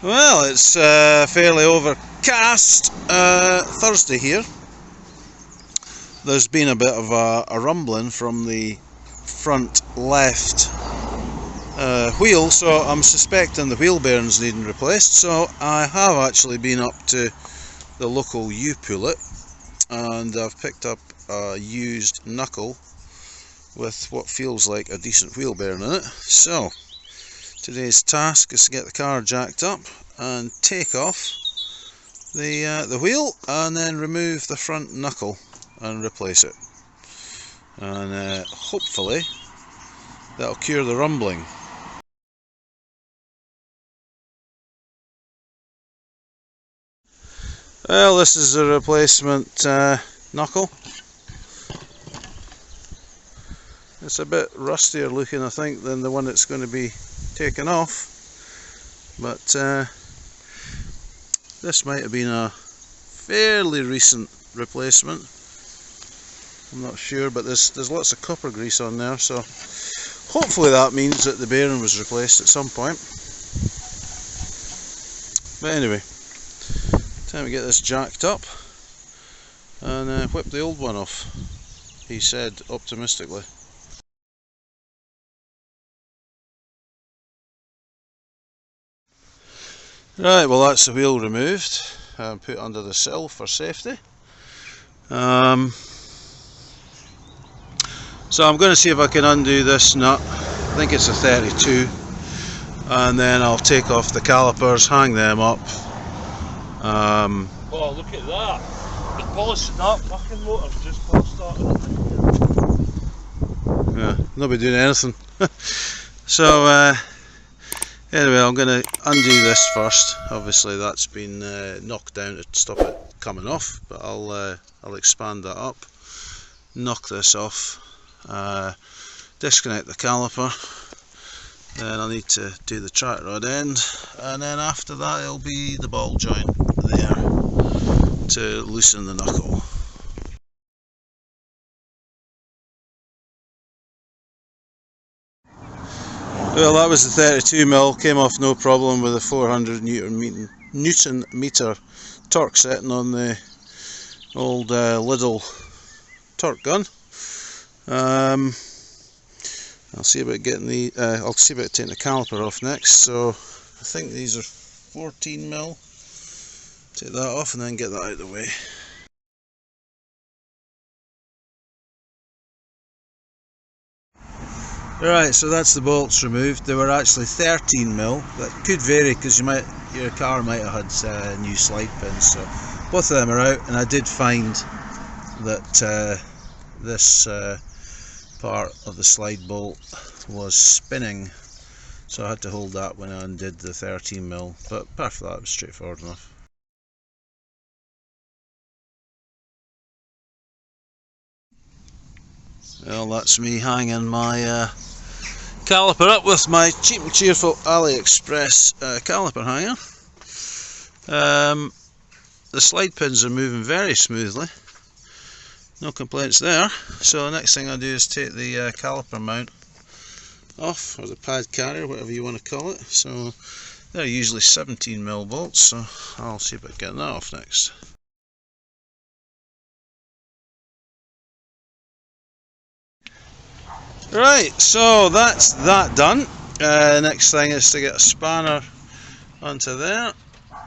Well, it's fairly overcast Thursday here. There's been a bit of a rumbling from the front left wheel, so I'm suspecting the wheel bearings needing replaced. So I have actually been up to the local U-Pullet and I've picked up a used Knuckle with what feels like a decent wheel bearing in it. So today's task is to get the car jacked up and take off the wheel and then remove the front knuckle and replace it, and hopefully that'll cure the rumbling. Well, this is a replacement knuckle. It's a bit rustier looking, I think, than the one that's going to be taken off, but this might have been a fairly recent replacement. I'm not sure, but there's lots of copper grease on there, so hopefully that means that the bearing was replaced at some point. But anyway, time to get this jacked up and whip the old one off, he said optimistically. Right, well, that's the wheel removed and put under the sill for safety. So I'm going to see if I can undo this nut. I think it's a 32, and then I'll take off the calipers, hang them up. Oh, look at that! It's polishing that fucking motor's just started. Yeah, nobody doing anything. So anyway, I'm going to undo this first. Obviously that's been knocked down to stop it coming off, but I'll expand that up, knock this off, disconnect the caliper, then I'll need to do the track rod end, and then after that it'll be the ball joint there to loosen the knuckle. Well, that was the 32mm, came off no problem with a 400 Newton meter torque setting on the old Lidl torque gun. I'll see about getting I'll see about taking the caliper off next. So I think these are 14mm. Take that off and then get that out of the way. Right, so that's the bolts removed. They were actually 13mm. That could vary because your car might have had new slide pins. So both of them are out, and I did find that this part of the slide bolt was spinning, so I had to hold that when I undid the 13mm. But apart from that, it was straightforward enough. Well, that's me hanging my caliper up with my cheap and cheerful AliExpress caliper hanger. The slide pins are moving very smoothly, no complaints there. So the next thing I do is take the caliper mount off, or the pad carrier, whatever you want to call it. So they're usually 17mm bolts, so I'll see about getting that off next. Right, so that's that done. Next thing is to get a spanner onto there,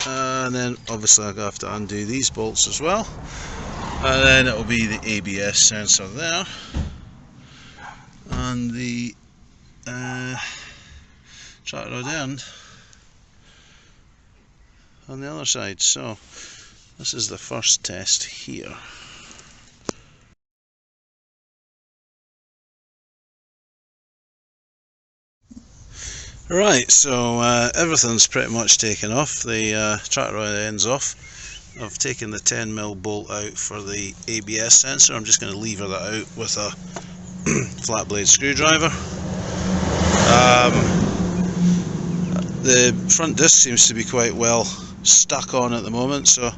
and then obviously I'll have to undo these bolts as well, and then it'll be the ABS sensor there and the track rod end on the other side. So this is the first test here. Right, so everything's pretty much taken off. The track rod ends off. I've taken the 10mm bolt out for the ABS sensor. I'm just going to lever that out with a flat blade screwdriver. The front disc seems to be quite well stuck on at the moment, so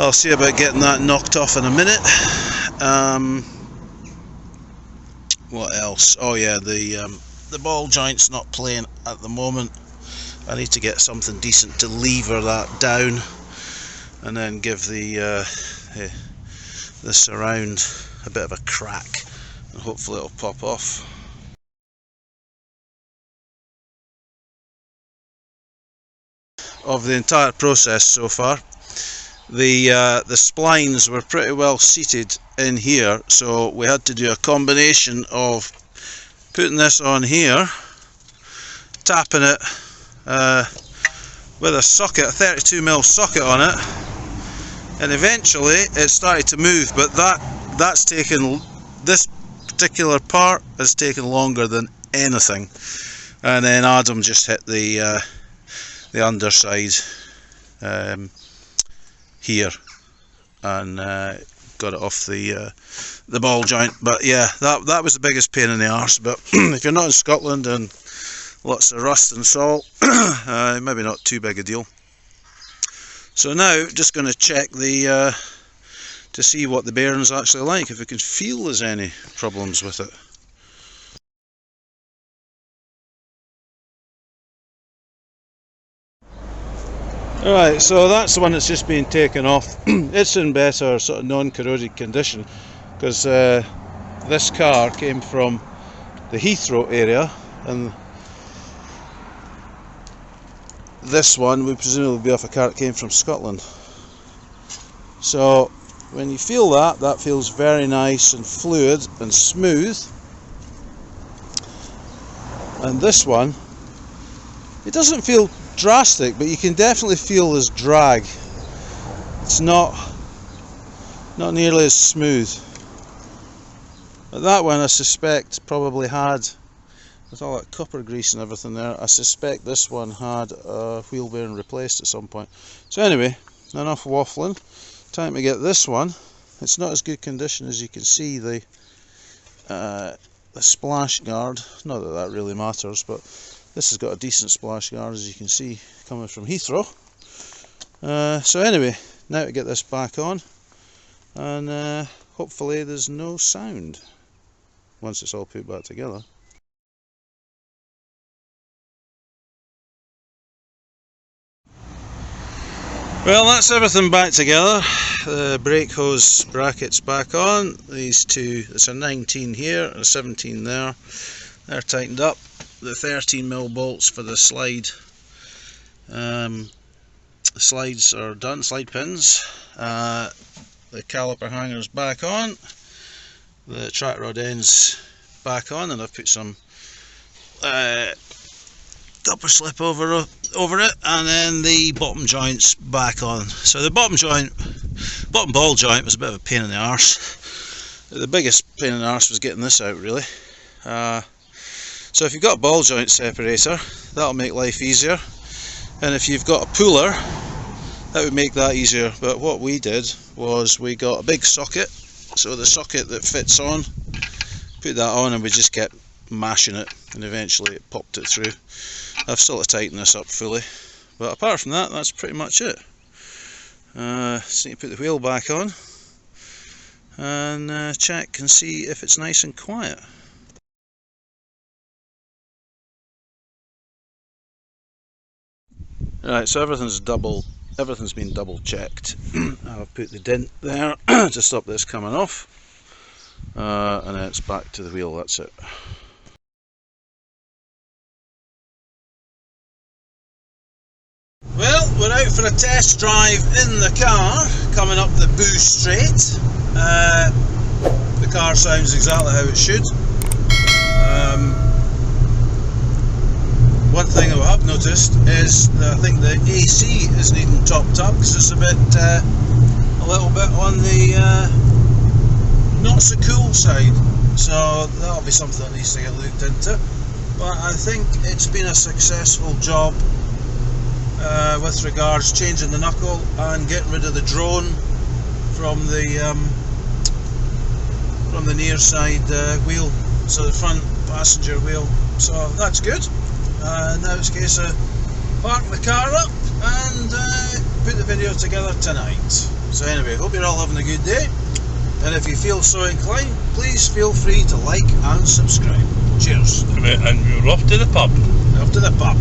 I'll see about getting that knocked off in a minute. What else? Oh yeah, the ball joint's not playing at the moment. I need to get something decent to lever that down and then give the surround a bit of a crack, and hopefully it'll pop off. Of the entire process so far, the splines were pretty well seated in here, so we had to do a combination of putting this on here, tapping it with a socket, a 32mm socket on it, and eventually it started to move, but that's taken, this particular part has taken longer than anything. And then Adam just hit the underside here and got it off the ball joint. But yeah, that was the biggest pain in the arse. But if you're not in Scotland and lots of rust and salt, maybe not too big a deal. So now just going to check to see what the bearing's actually like, if we can feel there's any problems with it. Alright, so that's the one that's just been taken off. It's in better sort of non-corroded condition, because this car came from the Heathrow area, and this one would presumably be off a car that came from Scotland. So when you feel that feels very nice and fluid and smooth. And this one, it doesn't feel drastic, but you can definitely feel this drag. It's not nearly as smooth. But that one I suspect probably had, with all that copper grease and everything there, I suspect this one had a wheel bearing replaced at some point. So anyway, enough waffling. Time to get this one. It's not as good condition as you can see. The splash guard, not that that really matters, but this has got a decent splash guard, as you can see, coming from Heathrow. So anyway, now to get this back on, and hopefully there's no sound once it's all put back together. Well, that's everything back together. The brake hose brackets back on. These two, it's a 19 here and a 17 there. They're tightened up. The 13mm bolts for the slide slides are done, slide pins. The caliper hanger's back on. The track rod ends back on, and I've put some copper slip over it, and then the bottom joint's back on. So the bottom ball joint was a bit of a pain in the arse. The biggest pain in the arse was getting this out, really. So if you've got a ball joint separator, that'll make life easier, and if you've got a puller, that would make that easier. But what we did was we got a big socket, so the socket that fits on, put that on, and we just kept mashing it, and eventually it popped it through. I've still to tighten this up fully, but apart from that, that's pretty much it. So you put the wheel back on and check and see if it's nice and quiet. Right, so everything's been double checked. I've put the dent there to stop this coming off, and then it's back to the wheel. That's it. Well, we're out for a test drive in the car, coming up the Boo Straight. The car sounds exactly how it should. One thing I have noticed is that I think the AC is needing topped up, because it's a little bit on the not so cool side. So that'll be something that needs to get looked into. But I think it's been a successful job with regards changing the knuckle and getting rid of the drone from the near side wheel, so the front passenger wheel. So that's good. Now it's a case of parking the car up and put the video together tonight. So anyway, hope you're all having a good day, and if you feel so inclined, please feel free to like and subscribe. Cheers. And we're off to the pub. Off to the pub.